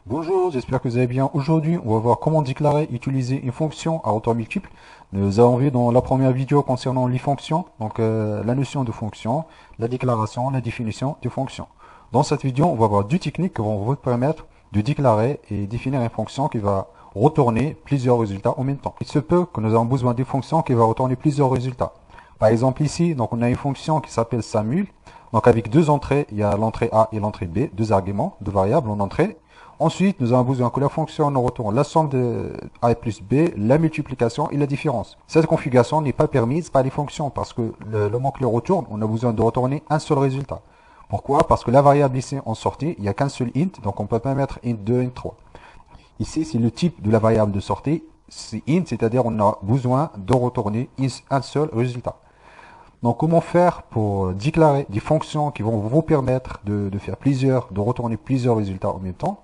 Bonjour, j'espère que vous allez bien. Aujourd'hui, on va voir comment déclarer et utiliser une fonction à hauteur multiple. Nous avons vu dans la première vidéo concernant les fonctions, donc la notion de fonction, la déclaration, la définition de fonction. Dans cette vidéo, on va voir deux techniques qui vont vous permettre de déclarer et définir une fonction qui va retourner plusieurs résultats en même temps. Il se peut que nous avons besoin d'une fonction qui va retourner plusieurs résultats. Par exemple ici, donc on a une fonction qui s'appelle SAMUL. Donc avec deux entrées, il y a l'entrée A et l'entrée B, deux arguments, deux variables en entrée. Ensuite, nous avons besoin que la fonction nous retourne la somme de A plus B, la multiplication et la différence. Cette configuration n'est pas permise par les fonctions parce que le moment que le retourne, on a besoin de retourner un seul résultat. Pourquoi? Parce que la variable ici en sortie, il n'y a qu'un seul int, donc on ne peut pas mettre int 2, int 3. Ici, c'est le type de la variable de sortie, c'est int, c'est-à-dire on a besoin de retourner un seul résultat. Donc, comment faire pour déclarer des fonctions qui vont vous permettre de retourner plusieurs résultats en même temps?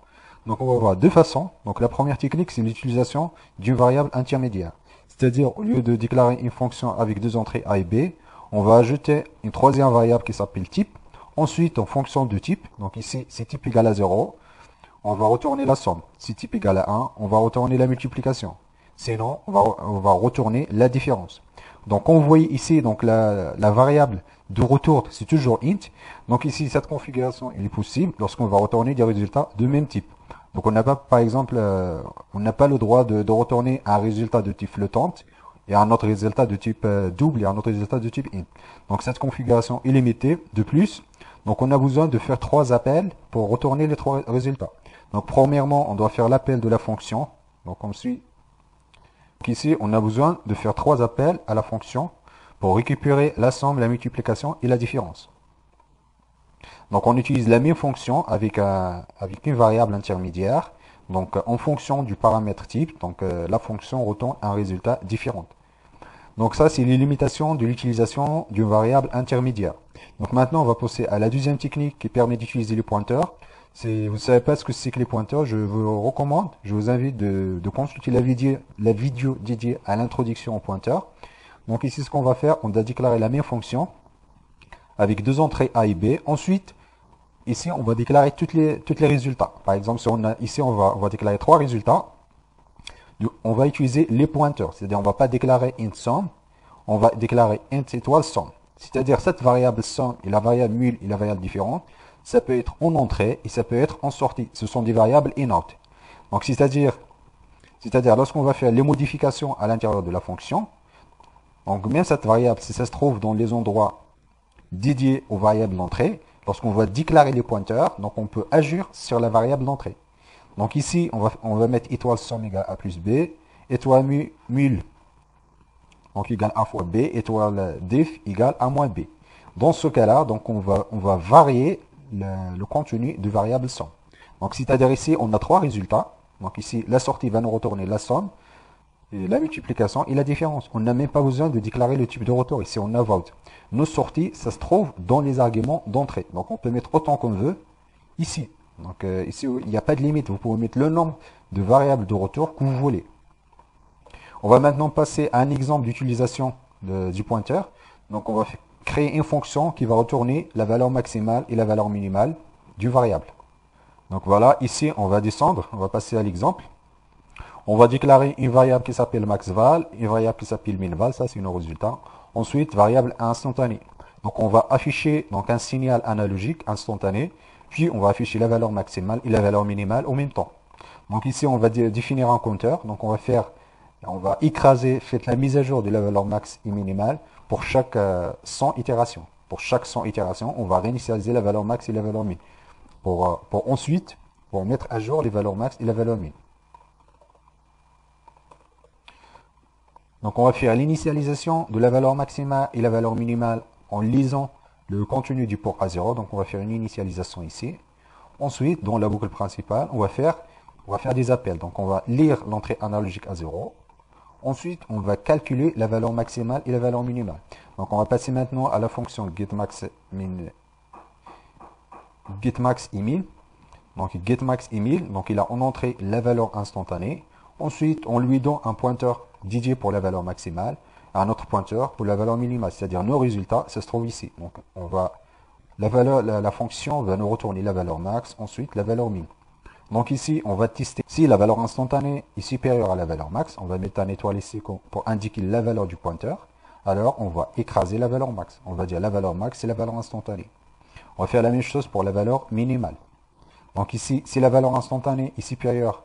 Donc, on va voir deux façons. Donc, la première technique, c'est l'utilisation d'une variable intermédiaire. C'est-à-dire, au lieu de déclarer une fonction avec deux entrées A et B, on va ajouter une troisième variable qui s'appelle type. Ensuite, en fonction de type, donc ici, si type égale à 0, on va retourner la somme. Si type égale à 1, on va retourner la multiplication. Sinon, on va retourner la différence. Donc, on voit ici donc la variable de retour, c'est toujours int. Donc ici, cette configuration elle est possible lorsqu'on va retourner des résultats de même type. Donc, on n'a pas, par exemple, on n'a pas le droit de retourner un résultat de type flottante et un autre résultat de type double et un autre résultat de type int. Donc, cette configuration est limitée. De plus, donc on a besoin de faire trois appels pour retourner les trois résultats. Donc, premièrement, on doit faire l'appel de la fonction. Donc, comme suit. Donc ici, on a besoin de faire trois appels à la fonction pour récupérer la somme, la multiplication et la différence. Donc on utilise la même fonction avec une variable intermédiaire. Donc en fonction du paramètre type, donc la fonction retourne un résultat différent. Donc ça, c'est les limitations de l'utilisation d'une variable intermédiaire. Donc maintenant, on va passer à la deuxième technique qui permet d'utiliser les pointeurs. Si vous ne savez pas ce que c'est que les pointeurs, je vous recommande, je vous invite de consulter la vidéo dédiée à l'introduction aux pointeurs. Donc ici, ce qu'on va faire, on va déclarer la même fonction avec deux entrées A et B. Ensuite, ici, on va déclarer tous les résultats. Par exemple, ici, on va déclarer trois résultats. On va utiliser les pointeurs, c'est-à-dire on ne va pas déclarer int sum, on va déclarer int étoile sum. C'est-à-dire cette variable sum et la variable mul et la variable différente, ça peut être en entrée et ça peut être en sortie. Ce sont des variables inout. Donc c'est-à-dire lorsqu'on va faire les modifications à l'intérieur de la fonction, donc même cette variable, si ça se trouve dans les endroits dédiés aux variables d'entrée, lorsqu'on va déclarer les pointeurs, donc on peut agir sur la variable d'entrée. Donc ici, on va mettre étoile somme égale A plus B, étoile mul, donc égale A fois B, étoile def égale A moins B. Dans ce cas-là, donc on va varier le contenu de variable somme. Donc c'est-à-dire ici, on a trois résultats. Donc ici, la sortie va nous retourner la somme, et la multiplication et la différence. On n'a même pas besoin de déclarer le type de retour. Ici, on a vote. Nos sorties, ça se trouve dans les arguments d'entrée. Donc on peut mettre autant qu'on veut ici. Donc ici, il n'y a pas de limite. Vous pouvez mettre le nombre de variables de retour que vous voulez. On va maintenant passer à un exemple d'utilisation du pointeur. Donc on va créer une fonction qui va retourner la valeur maximale et la valeur minimale du variable. Donc voilà, ici on va descendre, on va passer à l'exemple. On va déclarer une variable qui s'appelle maxval, une variable qui s'appelle minval, ça c'est nos résultats. Ensuite, variable instantanée. Donc on va afficher donc un signal analogique instantané, puis on va afficher la valeur maximale et la valeur minimale en même temps. Donc ici on va définir un compteur, donc on va écraser, faire la mise à jour de la valeur max et minimale pour chaque 100 itérations. Pour chaque 100 itérations, on va réinitialiser la valeur max et la valeur min. Pour ensuite, pour mettre à jour les valeurs max et la valeur min. Donc on va faire l'initialisation de la valeur maximale et la valeur minimale en lisant le contenu du port A0. Donc on va faire une initialisation ici. Ensuite, dans la boucle principale, on va faire des appels. Donc on va lire l'entrée analogique A0. Ensuite, on va calculer la valeur maximale et la valeur minimale. Donc on va passer maintenant à la fonction getMax et min. Donc getMax et min, donc il a en entrée la valeur instantanée. Ensuite, on lui donne un pointeur dédié pour la valeur maximale, un autre pointeur pour la valeur minimale, c'est-à-dire nos résultats, ça se trouve ici. Donc la fonction va nous retourner la valeur max, ensuite la valeur min. Donc ici, on va tester si la valeur instantanée est supérieure à la valeur max. On va mettre une étoile ici pour indiquer la valeur du pointeur. Alors, on va écraser la valeur max. On va dire la valeur max, c'est la valeur instantanée. On va faire la même chose pour la valeur minimale. Donc ici, si la valeur instantanée est supérieure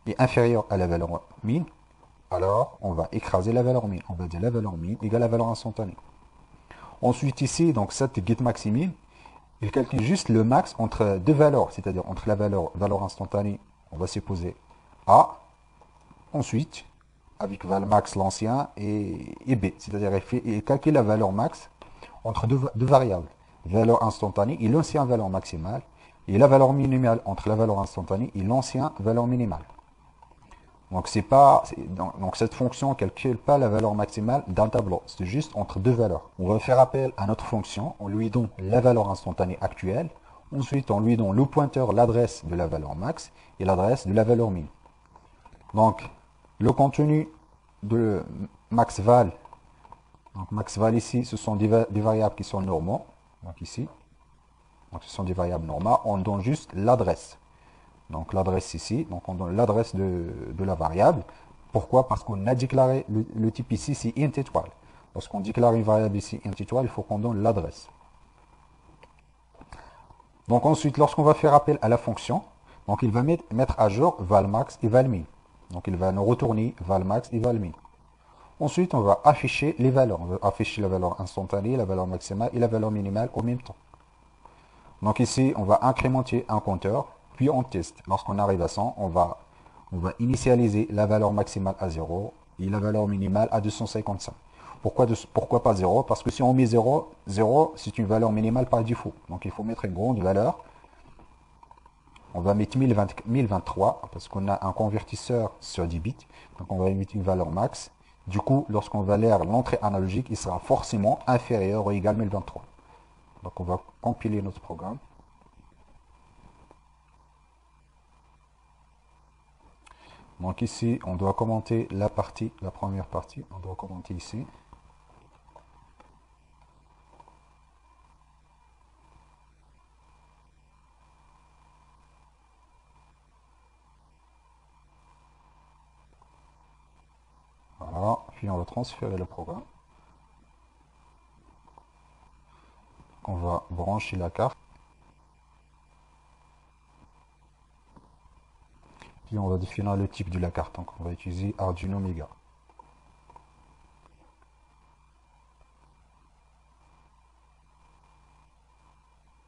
et inférieure à la valeur min, alors on va écraser la valeur min. On va dire la valeur min égale la valeur instantanée. Ensuite ici, donc cette get max et min, il calcule juste le max entre deux valeurs, c'est-à-dire entre la valeur instantanée, on va supposer A, ensuite, avec val max l'ancien et B, c'est-à-dire il calcule la valeur max entre deux variables, valeur instantanée et l'ancien valeur maximale, et la valeur minimale entre la valeur instantanée et l'ancien valeur minimale. Donc, donc cette fonction ne calcule pas la valeur maximale d'un tableau. C'est juste entre deux valeurs. On va faire appel à notre fonction. On lui donne la valeur instantanée actuelle. Ensuite, on lui donne le pointeur, l'adresse de la valeur max et l'adresse de la valeur min. Donc, le contenu de maxval. Donc, maxval ici, ce sont des variables qui sont normaux. Donc, ici. Donc, ce sont des variables normales. On donne juste l'adresse. Donc l'adresse ici, donc on donne l'adresse de la variable. Pourquoi? Parce qu'on a déclaré le type ici, c'est int étoile. Lorsqu'on déclare une variable ici int étoile, il faut qu'on donne l'adresse. Donc ensuite, lorsqu'on va faire appel à la fonction, donc il va mettre à jour valmax et valmin. Donc il va nous retourner valmax et valmin. Ensuite, on va afficher les valeurs. On va afficher la valeur instantanée, la valeur maximale et la valeur minimale au même temps. Donc ici, on va incrémenter un compteur. Puis on teste. Lorsqu'on arrive à 100, on va initialiser la valeur maximale à 0 et la valeur minimale à 255. Pourquoi pas 0? Parce que si on met 0, 0 c'est une valeur minimale par défaut. Donc il faut mettre une grande valeur. On va mettre 1023 parce qu'on a un convertisseur sur 10 bits. Donc on va mettre une valeur max. Du coup, lorsqu'on va lire l'entrée analogique, il sera forcément inférieur ou égal à 1023. Donc on va compiler notre programme. Donc ici, on doit commenter la première partie, on doit commenter ici. Voilà, puis on va transférer le programme. On va brancher la carte. Puis on va définir le type de la carte, donc on va utiliser Arduino Mega.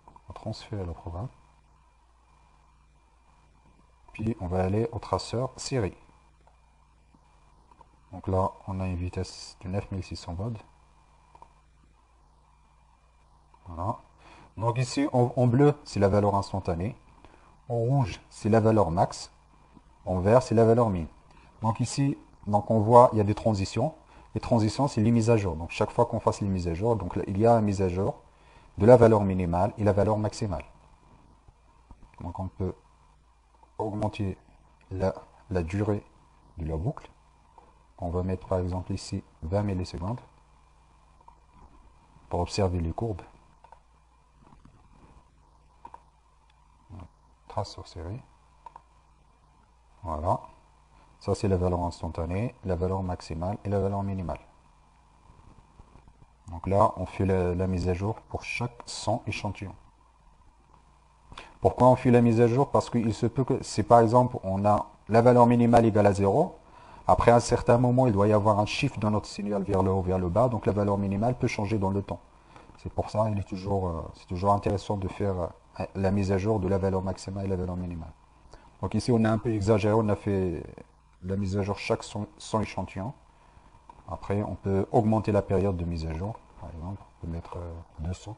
On va transférer le programme. Puis on va aller au traceur série. Donc là, on a une vitesse de 9600 volts. Voilà. Donc ici, en bleu, c'est la valeur instantanée. En rouge, c'est la valeur max. En vert, c'est la valeur min. Donc ici, donc on voit, il y a des transitions. Les transitions, c'est les mises à jour. Donc chaque fois qu'on fasse les mises à jour, donc là, il y a une mise à jour de la valeur minimale et la valeur maximale. Donc on peut augmenter la durée de la boucle. On va mettre par exemple ici 20 millisecondes pour observer les courbes. Trace sur série. Voilà. Ça c'est la valeur instantanée, la valeur maximale et la valeur minimale. Donc là, on fait la mise à jour pour chaque 100 échantillons. Pourquoi on fait la mise à jour? Parce qu'il se peut que, si par exemple, on a la valeur minimale égale à 0, après un certain moment, il doit y avoir un shift dans notre signal vers le haut, vers le bas, donc la valeur minimale peut changer dans le temps. C'est pour ça qu'il c'est toujours intéressant de faire la mise à jour de la valeur maximale et la valeur minimale. Donc ici, on a un peu exagéré, on a fait la mise à jour chaque 100 échantillons. Après, on peut augmenter la période de mise à jour. Par exemple, on peut mettre 200.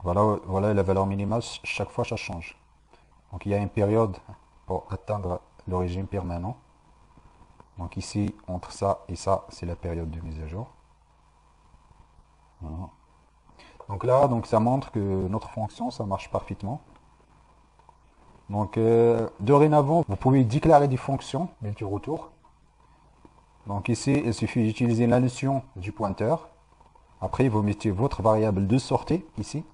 Voilà la valeur minimale, chaque fois ça change. Donc il y a une période pour atteindre le régime permanent. Donc ici, entre ça et ça, c'est la période de mise à jour. Voilà. Donc là, ça montre que notre fonction, ça marche parfaitement. Donc dorénavant, vous pouvez déclarer des fonctions multi-retour. Donc ici, il suffit d'utiliser la notion du pointeur. Après, vous mettez votre variable de sortie ici.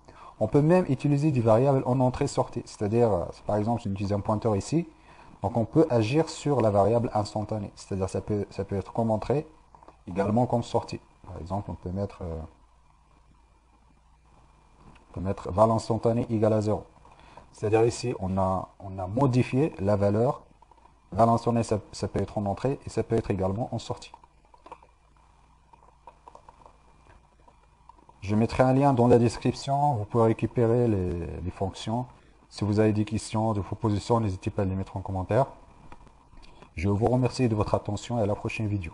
On peut même utiliser des variables en entrée-sortie. C'est-à-dire, par exemple, si on utilise un pointeur ici, donc on peut agir sur la variable instantanée. C'est-à-dire, ça peut être comme entrée, également comme sortie. Par exemple, on peut mettre val instantané égale à 0. C'est-à-dire ici, on a modifié la valeur. Val instantané, ça peut être en entrée et ça peut être également en sortie. Je mettrai un lien dans la description. Vous pouvez récupérer les fonctions. Si vous avez des questions, des propositions, n'hésitez pas à les mettre en commentaire. Je vous remercie de votre attention et à la prochaine vidéo.